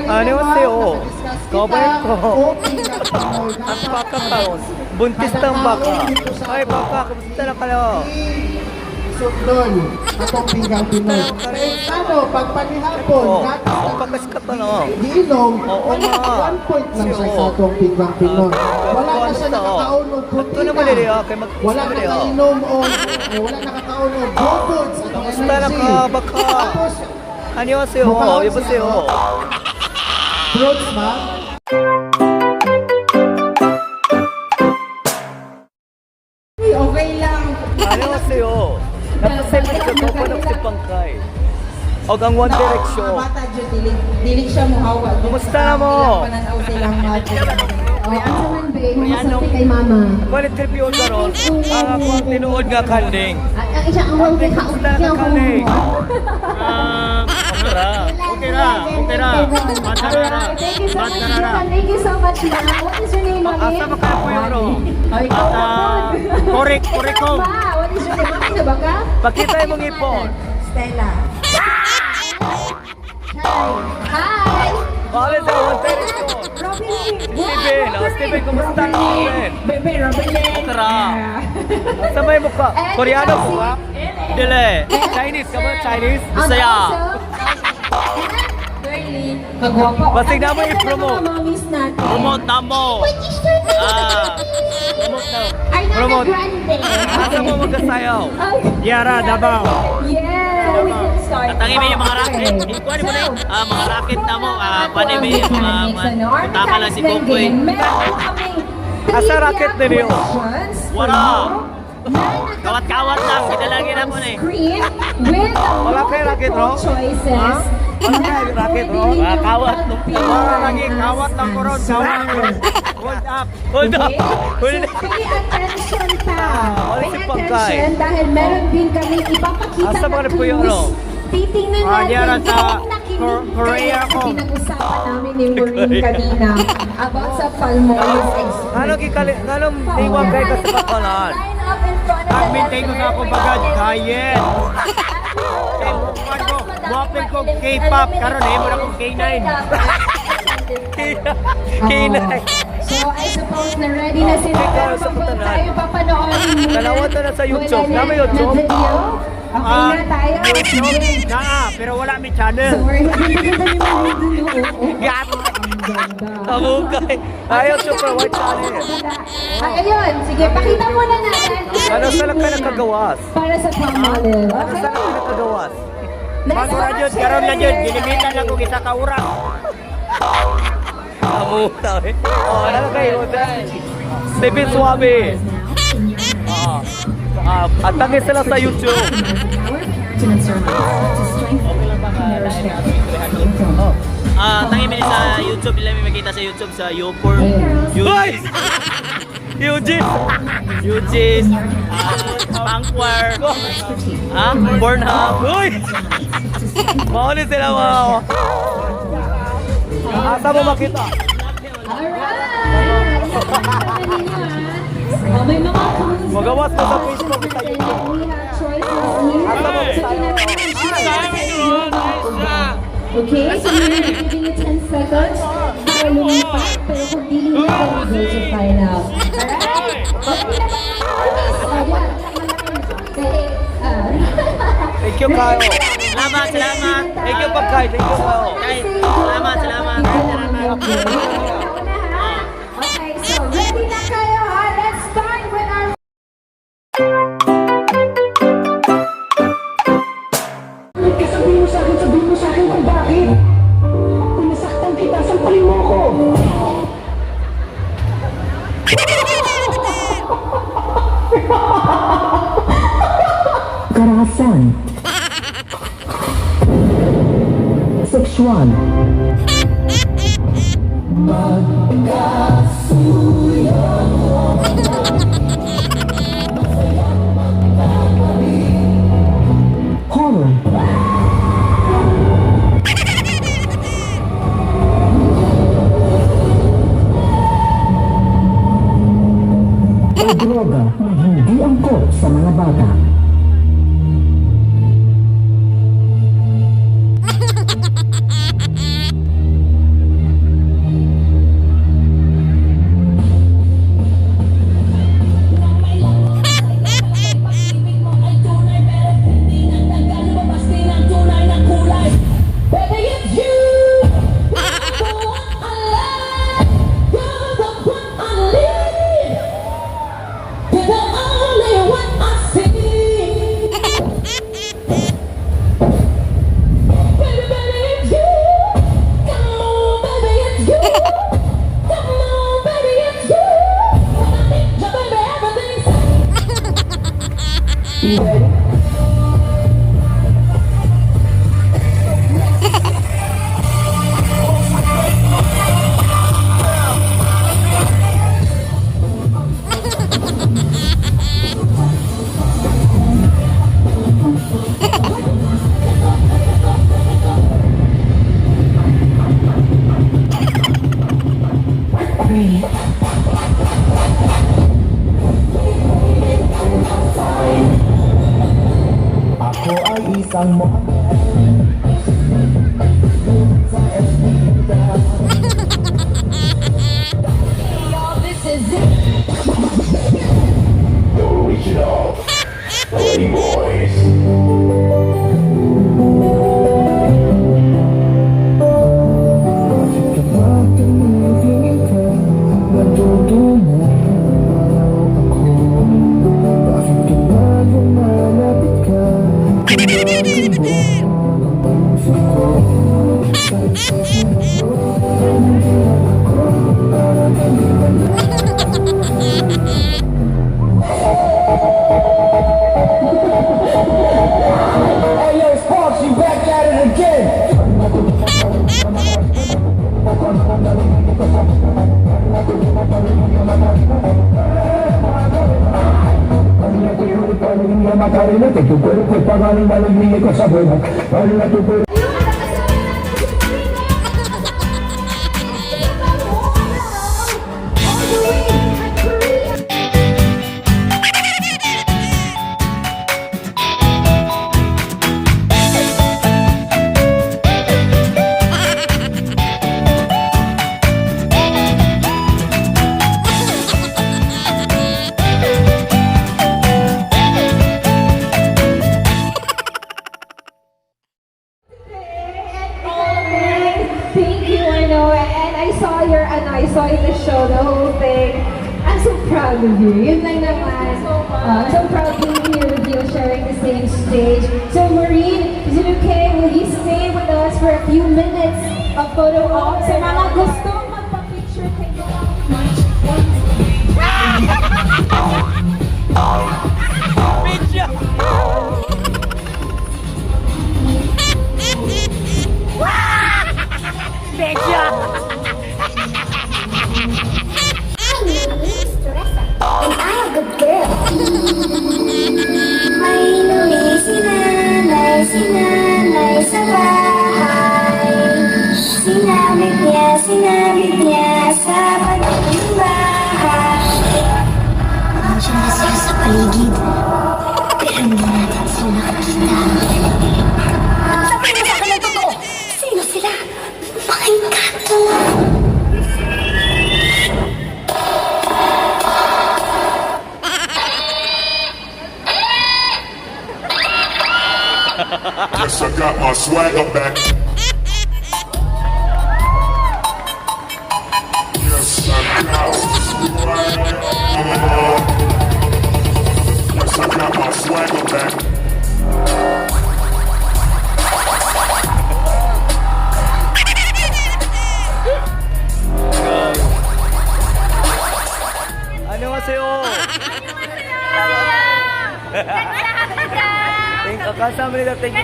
안녕하세요. 가발코. Ang baka karon. Buntis ng baka. Ay baka, kamusta na kayo? Doon, atong pinggang Pinoy. Ano, pag panihapon, Ang bakas ka pa no? giinom, Oo nga. 1 point lang siya sa atong pinggang Pinoy. Wala na siya nakakaon ng Ito na mali rin kay wala nakakainom o wala nakakaon ng go foods. Kamusta na ka baka? Tapos, 안녕하세요. 여보세요. fruits ba? Okay lang. 안녕하세요. Napasay mo ka ko ng si Pangkay. O ang One Direction. Mga bata dyan, dilig siya mo hawag. Kumusta na mo? Pananaw silang Ang saman ba, masasabi kay mama. Kung interview ka ron, ang ako ang tinuod nga kanding. Ang isa ang wang kay kaunti Kumusta na ako. kanding? Okay na. Matarara. Thank you so much, Mama. Thank you so much, Mama. What is your name, Mami? Asa ba kayo po yun ro? Ay, Korek ko. Ma, what is your name? Mami na ba ka? Pakita yung mga ipon. Stella. Hi! Bakit sa One Direction? Steven, Steven, kumusta na Steven? Bebe, Robin. Tara. Asa ba yung mukha? Koreano po ba? Dili. Chinese ka ba? Chinese? Bisaya. Girly. Kagwapa. Basig na mo i-promote. Mamis natin. Promote na mo. Promote na. Ariana Promote. Grande. Asa mo magkasayaw? Yara, Davao. Yeah, we can start. Katangi mo yung mga racket. Ikuha mo na mga racket na mo. Paano mo yung mga taka lang si Kokoy. Asa racket na niyo? Wala. Kawat-kawat lang. Pinalagin na mo na eh. Screen with Wala kayo racket, bro? choices. Wala kayo racket, bro? Kawat. Wala lagi. Kawat lang ko ron. Kawat. Hold up. Hold up. Okay? Hold So, up. pay attention pa. wala Pay si Pangkay. attention dahil meron din kami ipapakita Asa ba na na po yung clues. ano? Titingnan Diyan natin sa kung nakinig Korea kayo sa ko. pinag-usapan namin ni Maureen kanina about sa Palmolive Express. Ano kikali? Anong liwag kayo ka sa kapalan? Line up in front of Ang the mintay ko sa ako bagad. Diet. Wapin ko K-pop. Karon eh. Muna kong K9. Kinay. So, I suppose na ready na sila. Ikaw, Pero sa kung putanan. tayo papanoorin muna. Dalawa to na sa YouTube. Wala Nama YouTube? na video. Okay na tayo. YouTube. Pero wala may channel. So, we're ganda ni Maureen. Gat. Kamukay. Ayaw super white channel. Ayun, sige, pakita muna natin. Ano sa lang kayo nakagawas? Para sa Palmolive. Ano sa lang kayo nakagawas? Bago na dyan. Karon na dyan. Ginimitan lang kong isa ka urang. Kamukay. Oh, ano kayo? Steven Suave. At tangis sila sa YouTube. Tangi mo sa YouTube. Ilan may makita sa YouTube sa Youpor. Hoy! Eugene! Eugene. Bankwar. Pornhub! Uy! Mauli sila mga... Asa mo makita? Alright! Oh, may mga clues. Magawas mo sa Facebook sa YouTube. We have choices here. Asa mo So, okay, so we're giving you 10 seconds para lumipat. Pero kung di lumipat, we're going to find out. Alright? Okay na ba? Thank you, Kyle. Salamat. Thank you, Pagkay. Thank you, Kyle. Salamat. Okay, so ready na kayo ha? Let's start with our... Sabihin mo sa akin kung bakit. Kung nasaktan kita, sampalin mo ako. Karahasan. Sexual. Horror. O droga na hindi angkop sa mga bata. isang model. This is it. The original Playboys. Bakit ka ba tumitingin ka? Natutunaw ako. Bakit ka ba lumalapit ka? Kumagubo ang puso ko. Hey, yo, Sparks, you back at it again. Macarena, que tu cuerpo está dando alegría y cosas buenas. Baila tu cuerpo. Thank you, I know, and I saw I saw in the show, the whole thing. I'm so proud of you. Yun lang naman. So proud to be here with you, sharing the same stage. So Maureen, is it okay? Will you stay with us for a few minutes of photo op? Sa mga gustong magpa-picture kayo. Sinabit niya sa pagdating bahay. Nandiyan na sila sa paligid, pero hindi natin sila nakakita. Sabihin mo sa akin ang totoo! Sino sila? Mga engkanto! Guess I got my swagger back. Yes, I got swagger. Yes, I got my swagger back. 안녕하세요. 감사합니다. 땡큐.